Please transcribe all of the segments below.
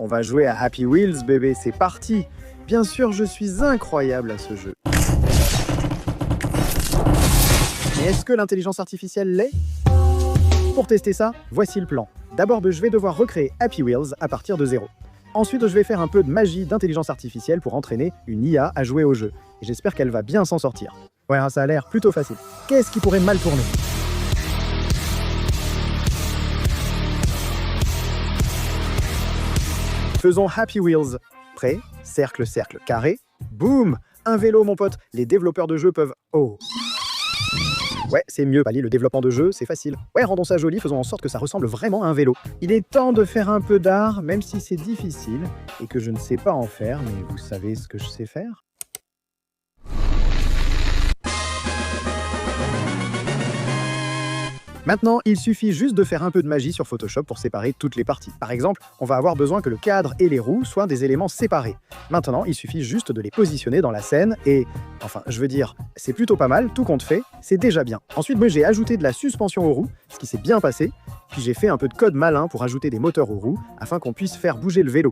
On va jouer à Happy Wheels, bébé, c'est parti. Bien sûr, je suis incroyable à ce jeu. Mais est-ce que l'intelligence artificielle l'est? Pour tester ça, voici le plan. D'abord, je vais devoir recréer Happy Wheels à partir de zéro. Ensuite, je vais faire un peu de magie d'intelligence artificielle pour entraîner une IA à jouer au jeu. Et j'espère qu'elle va bien s'en sortir. Ouais, ça a l'air plutôt facile. Qu'est-ce qui pourrait mal tourner? Faisons Happy Wheels. Prêt? Cercle, cercle, carré. Boum! Un vélo, mon pote. Les développeurs de jeux peuvent... Oh! Ouais, c'est mieux, Pali, le développement de jeux, c'est facile. Ouais, rendons ça joli, faisons en sorte que ça ressemble vraiment à un vélo. Il est temps de faire un peu d'art, même si c'est difficile, et que je ne sais pas en faire, mais vous savez ce que je sais faire? Maintenant, il suffit juste de faire un peu de magie sur Photoshop pour séparer toutes les parties. Par exemple, on va avoir besoin que le cadre et les roues soient des éléments séparés. Maintenant, il suffit juste de les positionner dans la scène et... Enfin, je veux dire, c'est plutôt pas mal, tout compte fait, c'est déjà bien. Ensuite, j'ai ajouté de la suspension aux roues, ce qui s'est bien passé, puis j'ai fait un peu de code malin pour ajouter des moteurs aux roues, afin qu'on puisse faire bouger le vélo.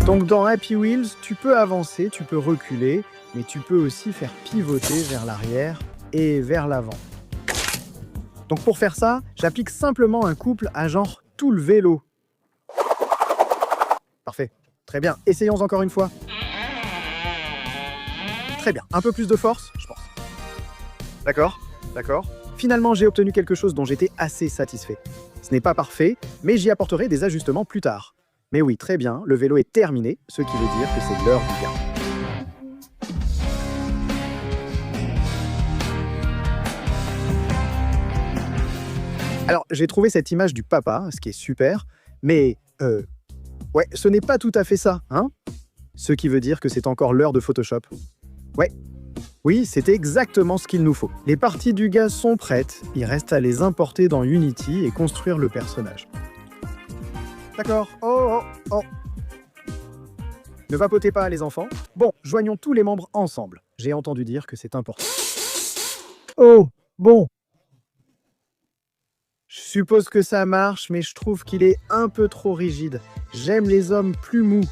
Donc dans Happy Wheels, tu peux avancer, tu peux reculer, mais tu peux aussi faire pivoter vers l'arrière et vers l'avant. Donc pour faire ça, j'applique simplement un couple à genre tout le vélo. Parfait. Très bien. Essayons encore une fois. Très bien. Un peu plus de force, je pense. D'accord, d'accord. Finalement, j'ai obtenu quelque chose dont j'étais assez satisfait. Ce n'est pas parfait, mais j'y apporterai des ajustements plus tard. Mais oui, très bien, le vélo est terminé, ce qui veut dire que c'est l'heure du gain. Alors, j'ai trouvé cette image du papa, ce qui est super, mais ouais, ce n'est pas tout à fait ça, hein? Ce qui veut dire que c'est encore l'heure de Photoshop. Ouais, oui, c'est exactement ce qu'il nous faut. Les parties du gars sont prêtes, il reste à les importer dans Unity et construire le personnage. D'accord. Oh. Ne vapotez pas, les enfants. Bon, joignons tous les membres ensemble. J'ai entendu dire que c'est important. Oh, bon. Je suppose que ça marche, mais je trouve qu'il est un peu trop rigide. J'aime les hommes plus mous.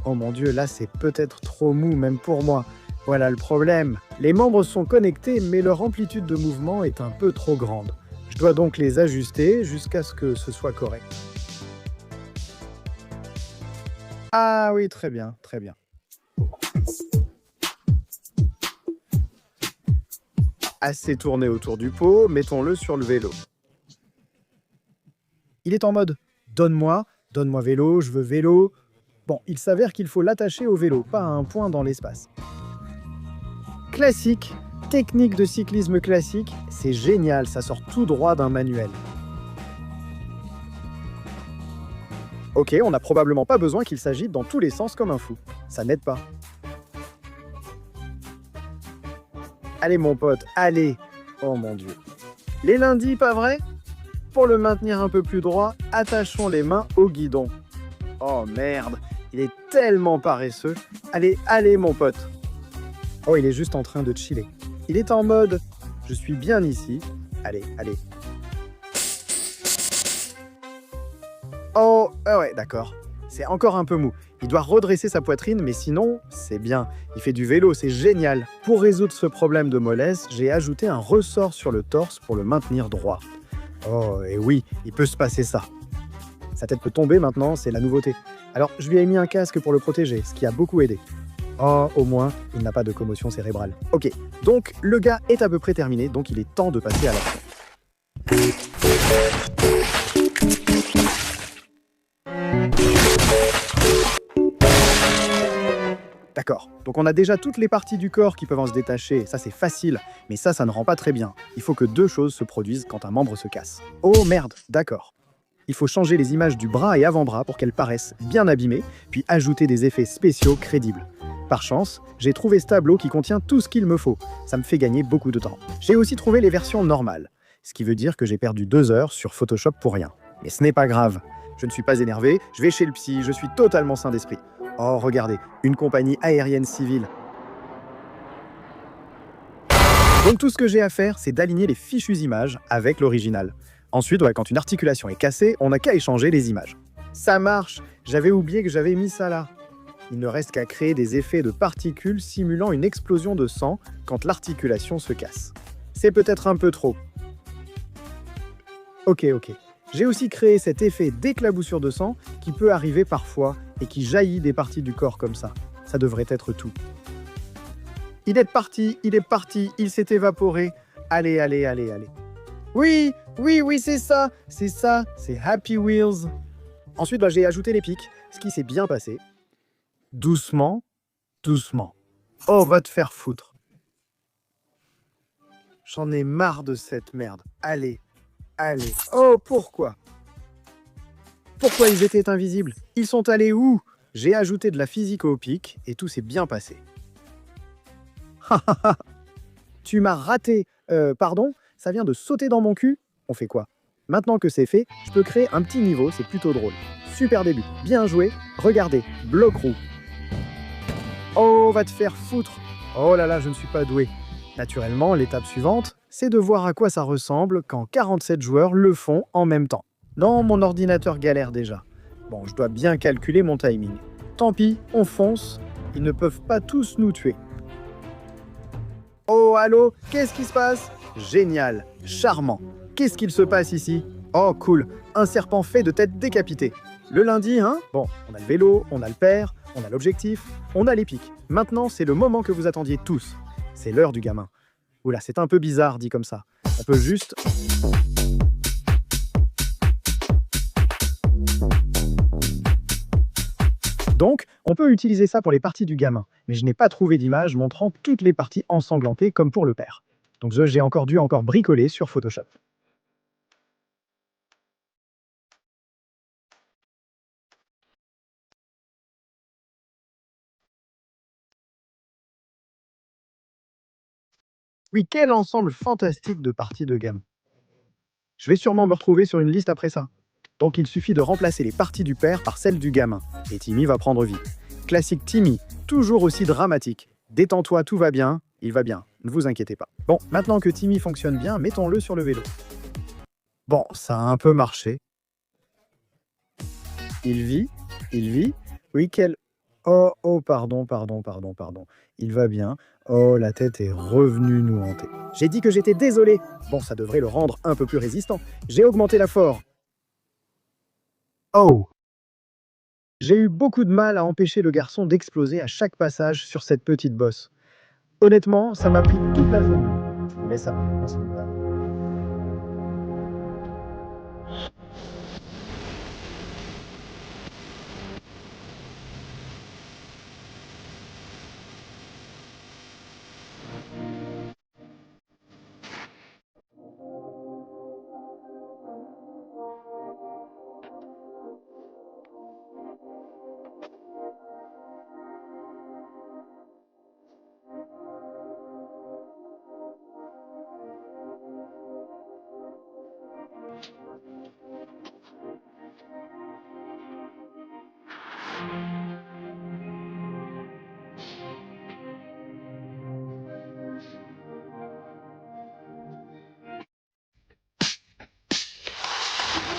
Oh mon Dieu, là c'est peut-être trop mou, même pour moi. Voilà le problème. Les membres sont connectés, mais leur amplitude de mouvement est un peu trop grande. Je dois donc les ajuster jusqu'à ce que ce soit correct. Ah oui, très bien, très bien. Assez tourné autour du pot, mettons-le sur le vélo. Il est en mode « donne-moi vélo, je veux vélo ». Bon, il s'avère qu'il faut l'attacher au vélo, pas à un point dans l'espace. Classique, technique de cyclisme classique, c'est génial, ça sort tout droit d'un manuel. Ok, on n'a probablement pas besoin qu'il s'agite dans tous les sens comme un fou. Ça n'aide pas. Allez mon pote, allez. Oh mon Dieu. Les lundis, pas vrai? Pour le maintenir un peu plus droit, attachons les mains au guidon. Oh merde, il est tellement paresseux. Allez, allez mon pote. Oh, il est juste en train de chiller. Il est en mode, je suis bien ici. Allez, allez. Oh, ouais, d'accord. C'est encore un peu mou. Il doit redresser sa poitrine, mais sinon, c'est bien. Il fait du vélo, c'est génial. Pour résoudre ce problème de mollesse, j'ai ajouté un ressort sur le torse pour le maintenir droit. Oh, et oui, il peut se passer ça. Sa tête peut tomber maintenant, c'est la nouveauté. Alors, je lui ai mis un casque pour le protéger, ce qui a beaucoup aidé. Oh, au moins, il n'a pas de commotion cérébrale. Ok, donc le gars est à peu près terminé, donc il est temps de passer à l'action. D'accord, donc on a déjà toutes les parties du corps qui peuvent en se détacher, ça c'est facile, mais ça ne rend pas très bien. Il faut que deux choses se produisent quand un membre se casse. Oh merde, d'accord. Il faut changer les images du bras et avant-bras pour qu'elles paraissent bien abîmées, puis ajouter des effets spéciaux crédibles. Par chance, j'ai trouvé ce tableau qui contient tout ce qu'il me faut. Ça me fait gagner beaucoup de temps. J'ai aussi trouvé les versions normales, ce qui veut dire que j'ai perdu 2 heures sur Photoshop pour rien. Mais ce n'est pas grave. Je ne suis pas énervé, je vais chez le psy, je suis totalement sain d'esprit. Oh, regardez, une compagnie aérienne civile. Donc tout ce que j'ai à faire, c'est d'aligner les fichues images avec l'original. Ensuite, ouais, quand une articulation est cassée, on n'a qu'à échanger les images. Ça marche! J'avais oublié que j'avais mis ça là. Il ne reste qu'à créer des effets de particules simulant une explosion de sang quand l'articulation se casse. C'est peut-être un peu trop. Ok. J'ai aussi créé cet effet d'éclaboussure de sang qui peut arriver parfois et qui jaillit des parties du corps comme ça. Ça devrait être tout. Il est parti, il s'est évaporé. Allez. Oui, c'est ça, c'est Happy Wheels. Ensuite, j'ai ajouté les pics, ce qui s'est bien passé. Doucement. Oh, va te faire foutre. J'en ai marre de cette merde. Allez. Oh, pourquoi ils étaient invisibles? Ils sont allés où? J'ai ajouté de la physique au pic et tout s'est bien passé. Tu m'as raté. Pardon? Ça vient de sauter dans mon cul? On fait quoi? Maintenant que c'est fait, je peux créer un petit niveau, c'est plutôt drôle. Super début, bien joué. Regardez, bloc roux. Oh, va te faire foutre. Oh là, je ne suis pas doué. Naturellement, l'étape suivante, c'est de voir à quoi ça ressemble quand 47 joueurs le font en même temps. Non, mon ordinateur galère déjà. Bon, je dois bien calculer mon timing. Tant pis, on fonce. Ils ne peuvent pas tous nous tuer. Oh, allô? Qu'est-ce qui se passe? Génial, charmant. Qu'est-ce qu'il se passe ici? Oh, cool, un serpent fait de tête décapitée. Le lundi, hein? Bon, on a le vélo, on a le père, on a l'objectif, on a les pics. Maintenant, c'est le moment que vous attendiez tous. C'est l'heure du gamin. Oula, c'est un peu bizarre dit comme ça. On peut juste... Donc, on peut utiliser ça pour les parties du gamin, mais je n'ai pas trouvé d'image montrant toutes les parties ensanglantées comme pour le père. Donc j'ai encore dû bricoler sur Photoshop. Oui, quel ensemble fantastique de parties de gamme. Je vais sûrement me retrouver sur une liste après ça. Donc il suffit de remplacer les parties du père par celles du gamin, et Timmy va prendre vie. Classique Timmy, toujours aussi dramatique. Détends-toi, tout va bien, il va bien, ne vous inquiétez pas. Bon, maintenant que Timmy fonctionne bien, mettons-le sur le vélo. Bon, ça a un peu marché. Il vit. Oui, quel... Oh, pardon. Il va bien. Oh, la tête est revenue nous hanter. J'ai dit que j'étais désolé. Bon, ça devrait le rendre un peu plus résistant. J'ai augmenté la force. Oh! J'ai eu beaucoup de mal à empêcher le garçon d'exploser à chaque passage sur cette petite bosse. Honnêtement, ça m'a pris toute la journée. Mais ça...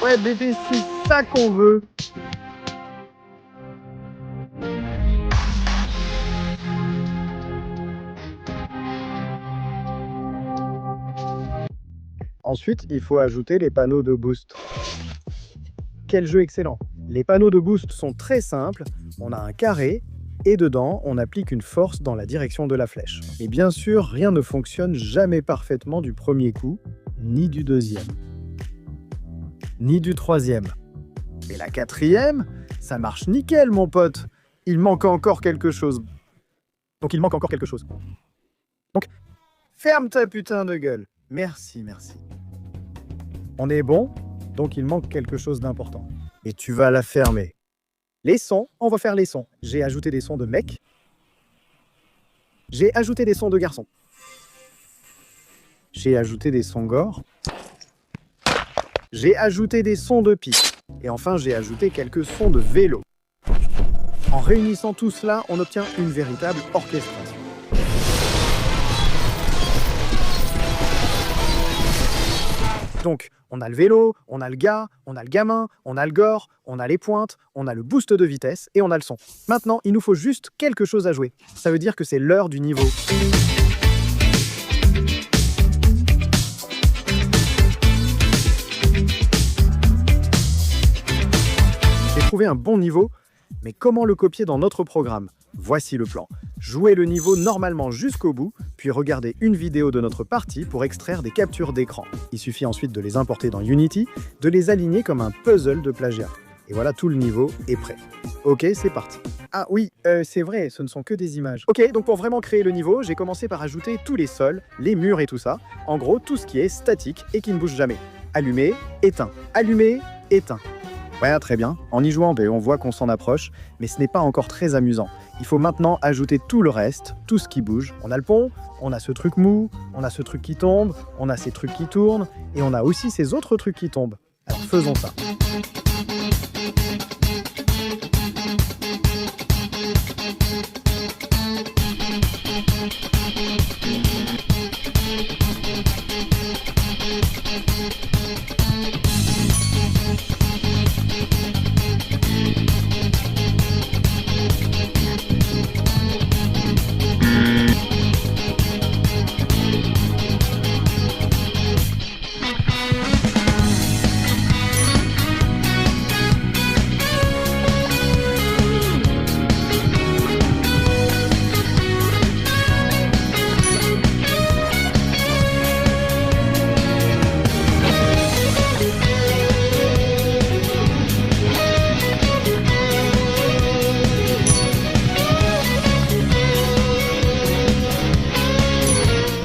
Ouais, bébé, c'est ça qu'on veut. Ensuite, il faut ajouter les panneaux de boost. Quel jeu excellent! Les panneaux de boost sont très simples. On a un carré et dedans, on applique une force dans la direction de la flèche. Et bien sûr, rien ne fonctionne jamais parfaitement du premier coup, ni du deuxième, ni du troisième. Et la quatrième, ça marche nickel, mon pote. Il manque encore quelque chose. Donc, ferme ta putain de gueule. Merci. On est bon, donc il manque quelque chose d'important. Et tu vas la fermer. Les sons, on va faire les sons. J'ai ajouté des sons de mec. J'ai ajouté des sons de garçon. J'ai ajouté des sons gore. J'ai ajouté des sons de pique. Et enfin, j'ai ajouté quelques sons de vélo. En réunissant tout cela, on obtient une véritable orchestration. Donc, On a le vélo, on a le gars, on a le gamin, on a le gore, on a les pointes, on a le boost de vitesse et on a le son. Maintenant, il nous faut juste quelque chose à jouer. Ça veut dire que c'est l'heure du niveau. J'ai trouvé un bon niveau, mais comment le copier dans notre programme? Voici le plan. Jouez le niveau normalement jusqu'au bout, puis regardez une vidéo de notre partie pour extraire des captures d'écran. Il suffit ensuite de les importer dans Unity, de les aligner comme un puzzle de plagiat. Et voilà, tout le niveau est prêt. Ok, c'est parti. Ah oui, c'est vrai, ce ne sont que des images. Ok, donc pour vraiment créer le niveau, j'ai commencé par ajouter tous les sols, les murs et tout ça. En gros, tout ce qui est statique et qui ne bouge jamais. Allumer, éteint. Allumer, éteint. Ouais, très bien. En y jouant, on voit qu'on s'en approche, mais ce n'est pas encore très amusant. Il faut maintenant ajouter tout le reste, tout ce qui bouge. On a le pont, on a ce truc mou, on a ce truc qui tombe, on a ces trucs qui tournent, et on a aussi ces autres trucs qui tombent. Alors faisons ça.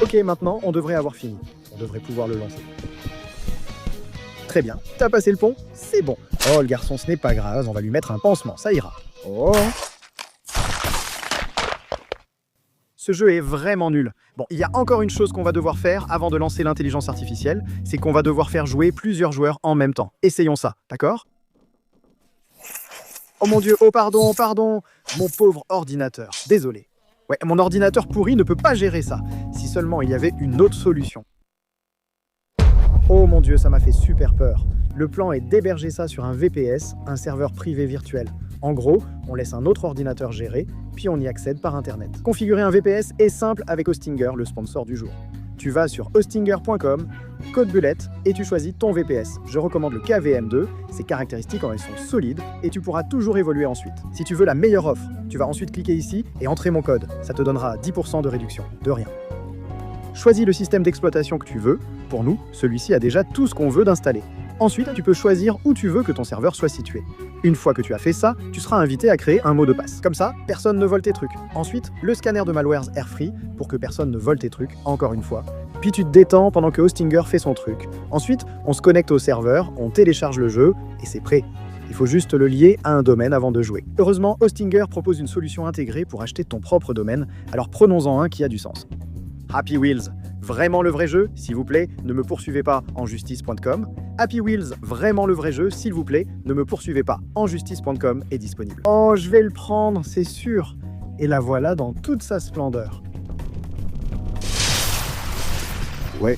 Ok, maintenant, on devrait avoir fini. On devrait pouvoir le lancer. Très bien. T'as passé le pont? C'est bon. Oh, le garçon, ce n'est pas grave. On va lui mettre un pansement. Ça ira. Oh. Ce jeu est vraiment nul. Bon, il y a encore une chose qu'on va devoir faire avant de lancer l'intelligence artificielle. C'est qu'on va devoir faire jouer plusieurs joueurs en même temps. Essayons ça, d'accord? Oh mon Dieu, oh pardon, pardon. Mon pauvre ordinateur. Désolé. Ouais, mon ordinateur pourri ne peut pas gérer ça. Si seulement il y avait une autre solution. Oh mon Dieu, ça m'a fait super peur. Le plan est d'héberger ça sur un VPS, un serveur privé virtuel. En gros, on laisse un autre ordinateur gérer, puis on y accède par Internet. Configurer un VPS est simple avec Hostinger, le sponsor du jour. Tu vas sur hostinger.com, code bullet, et tu choisis ton VPS. Je recommande le KVM2, ses caractéristiques en elles sont solides, et tu pourras toujours évoluer ensuite. Si tu veux la meilleure offre, tu vas ensuite cliquer ici et entrer mon code. Ça te donnera 10% de réduction, de rien. Choisis le système d'exploitation que tu veux. Pour nous, celui-ci a déjà tout ce qu'on veut d'installer. Ensuite, tu peux choisir où tu veux que ton serveur soit situé. Une fois que tu as fait ça, tu seras invité à créer un mot de passe. Comme ça, personne ne vole tes trucs. Ensuite, le scanner de malwares Airfree pour que personne ne vole tes trucs, encore une fois. Puis tu te détends pendant que Hostinger fait son truc. Ensuite, on se connecte au serveur, on télécharge le jeu, et c'est prêt. Il faut juste le lier à un domaine avant de jouer. Heureusement, Hostinger propose une solution intégrée pour acheter ton propre domaine, alors prenons-en un qui a du sens. Happy Wheels, vraiment le vrai jeu, s'il vous plaît, ne me poursuivez pas en justice.com. Happy Wheels, vraiment le vrai jeu, s'il vous plaît, ne me poursuivez pas en justice.com est disponible. Oh, je vais le prendre, c'est sûr. Et la voilà dans toute sa splendeur. Ouais.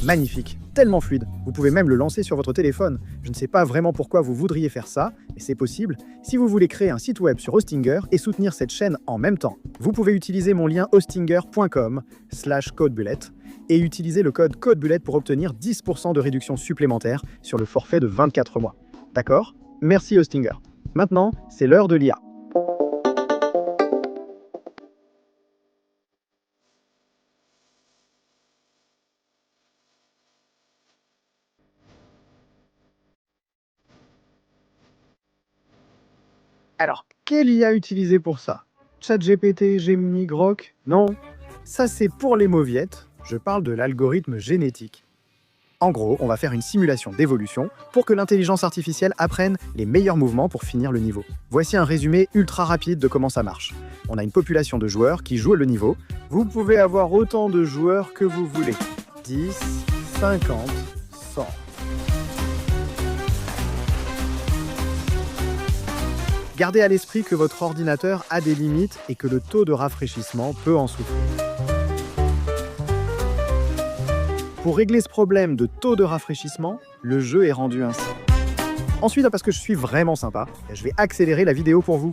Magnifique, tellement fluide. Vous pouvez même le lancer sur votre téléphone. Je ne sais pas vraiment pourquoi vous voudriez faire ça, mais c'est possible. Si vous voulez créer un site web sur Hostinger et soutenir cette chaîne en même temps, vous pouvez utiliser mon lien hostinger.com/codebullet et utiliser le code CODEBULLET pour obtenir 10% de réduction supplémentaire sur le forfait de 24 mois. D'accord? Merci Hostinger. Maintenant, c'est l'heure de l'IA. Alors, quelle IA utiliser pour ça? ChatGPT, Gemini, Grok? Non. Ça, c'est pour les mauviettes. Je parle de l'algorithme génétique. En gros, on va faire une simulation d'évolution pour que l'intelligence artificielle apprenne les meilleurs mouvements pour finir le niveau. Voici un résumé ultra rapide de comment ça marche. On a une population de joueurs qui jouent le niveau. Vous pouvez avoir autant de joueurs que vous voulez. 10, 50, 100. Gardez à l'esprit que votre ordinateur a des limites et que le taux de rafraîchissement peut en souffrir. Pour régler ce problème de taux de rafraîchissement, le jeu est rendu ainsi. Ensuite, parce que je suis vraiment sympa, je vais accélérer la vidéo pour vous.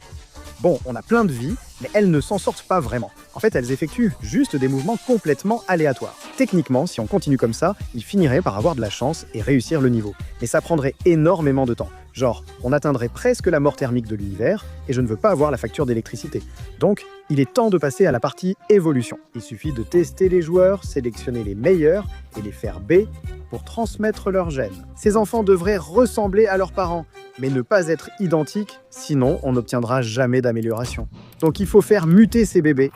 Bon, on a plein de vies, mais elles ne s'en sortent pas vraiment. En fait, elles effectuent juste des mouvements complètement aléatoires. Techniquement, si on continue comme ça, il finirait par avoir de la chance et réussir le niveau. Mais ça prendrait énormément de temps. Genre, on atteindrait presque la mort thermique de l'univers, et je ne veux pas avoir la facture d'électricité. Donc, il est temps de passer à la partie évolution. Il suffit de tester les joueurs, sélectionner les meilleurs et les faire B pour transmettre leurs gènes. Ces enfants devraient ressembler à leurs parents, mais ne pas être identiques, sinon on n'obtiendra jamais d'amélioration. Donc il faut faire muter ces bébés.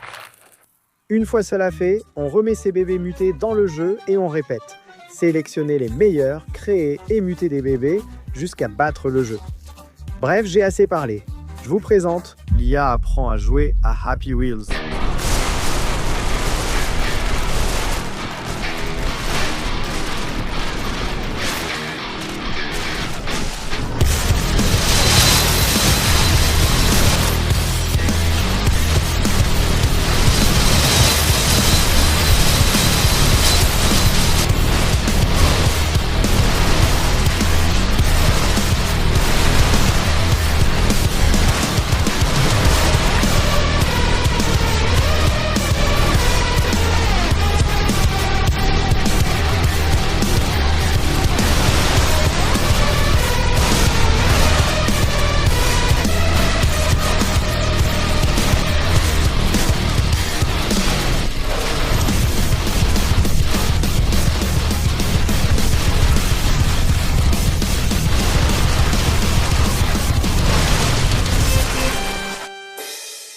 Une fois cela fait, on remet ces bébés mutés dans le jeu et on répète. Sélectionner les meilleurs, créer et muter des bébés jusqu'à battre le jeu. Bref, j'ai assez parlé. Je vous présente, l'IA apprend à jouer à Happy Wheels.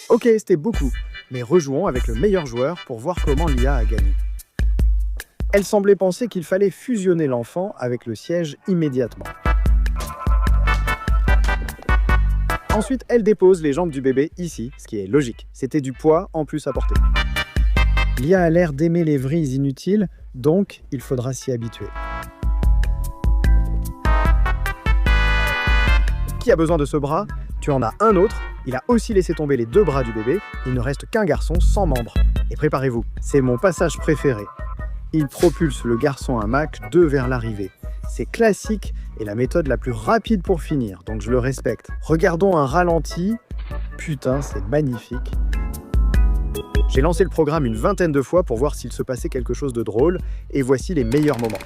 Ok, c'était beaucoup, mais rejouons avec le meilleur joueur pour voir comment l'IA a gagné. Elle semblait penser qu'il fallait fusionner l'enfant avec le siège immédiatement. Ensuite, elle dépose les jambes du bébé ici, ce qui est logique. C'était du poids en plus à porter. L'IA a l'air d'aimer les vrilles inutiles, donc il faudra s'y habituer. Qui a besoin de ce bras? Tu en as un autre, il a aussi laissé tomber les deux bras du bébé, il ne reste qu'un garçon sans membres. Et préparez-vous, c'est mon passage préféré. Il propulse le garçon à Mach 2 vers l'arrivée. C'est classique et la méthode la plus rapide pour finir, donc je le respecte. Regardons un ralenti. Putain, c'est magnifique. J'ai lancé le programme une vingtaine de fois pour voir s'il se passait quelque chose de drôle, et voici les meilleurs moments.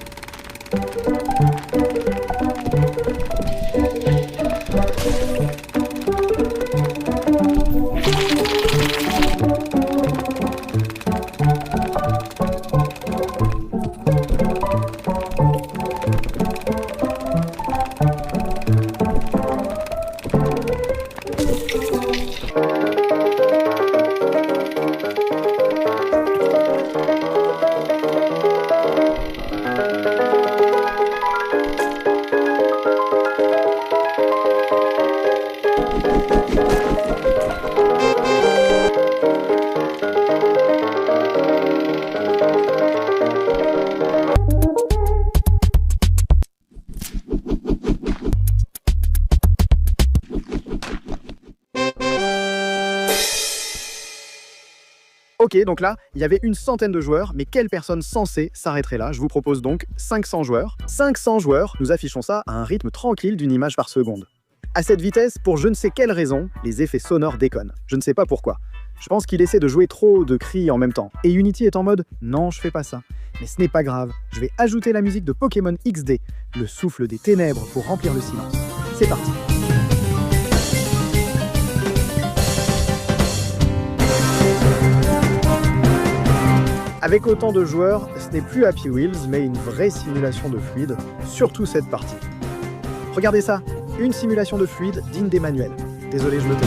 Ok, donc là, il y avait une centaine de joueurs, mais quelle personne censée s'arrêterait là? Je vous propose donc 500 joueurs. 500 joueurs, nous affichons ça à un rythme tranquille d'une image par seconde. À cette vitesse, pour je ne sais quelle raison, les effets sonores déconnent. Je ne sais pas pourquoi. Je pense qu'il essaie de jouer trop de cris en même temps. Et Unity est en mode « Non, je fais pas ça ». Mais ce n'est pas grave, je vais ajouter la musique de Pokémon XD, le souffle des ténèbres pour remplir le silence. C'est parti. Avec autant de joueurs, ce n'est plus Happy Wheels, mais une vraie simulation de fluide, surtout cette partie. Regardez ça, une simulation de fluide digne des manuels. Désolé, je le tais.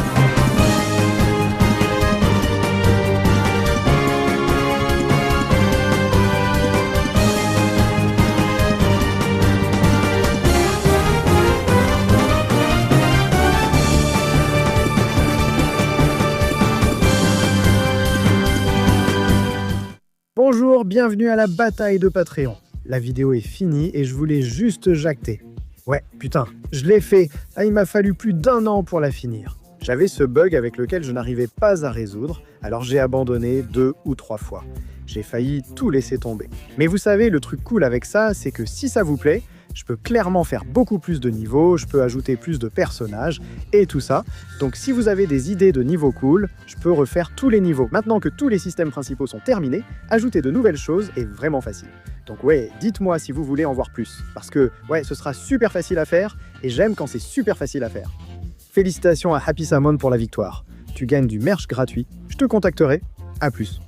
Bonjour, bienvenue à la bataille de Patreon. La vidéo est finie et je voulais juste jacter. Ouais, putain, je l'ai fait. Ah, il m'a fallu plus d'1 an pour la finir. J'avais ce bug avec lequel je n'arrivais pas à résoudre, alors j'ai abandonné 2 ou 3 fois. J'ai failli tout laisser tomber. Mais vous savez, le truc cool avec ça, c'est que si ça vous plaît, je peux clairement faire beaucoup plus de niveaux, je peux ajouter plus de personnages et tout ça. Donc si vous avez des idées de niveaux cool, je peux refaire tous les niveaux. Maintenant que tous les systèmes principaux sont terminés, ajouter de nouvelles choses est vraiment facile. Donc ouais, dites-moi si vous voulez en voir plus. Parce que ouais, ce sera super facile à faire et j'aime quand c'est super facile à faire. Félicitations à Happy Salmon pour la victoire. Tu gagnes du merch gratuit. Je te contacterai. À plus.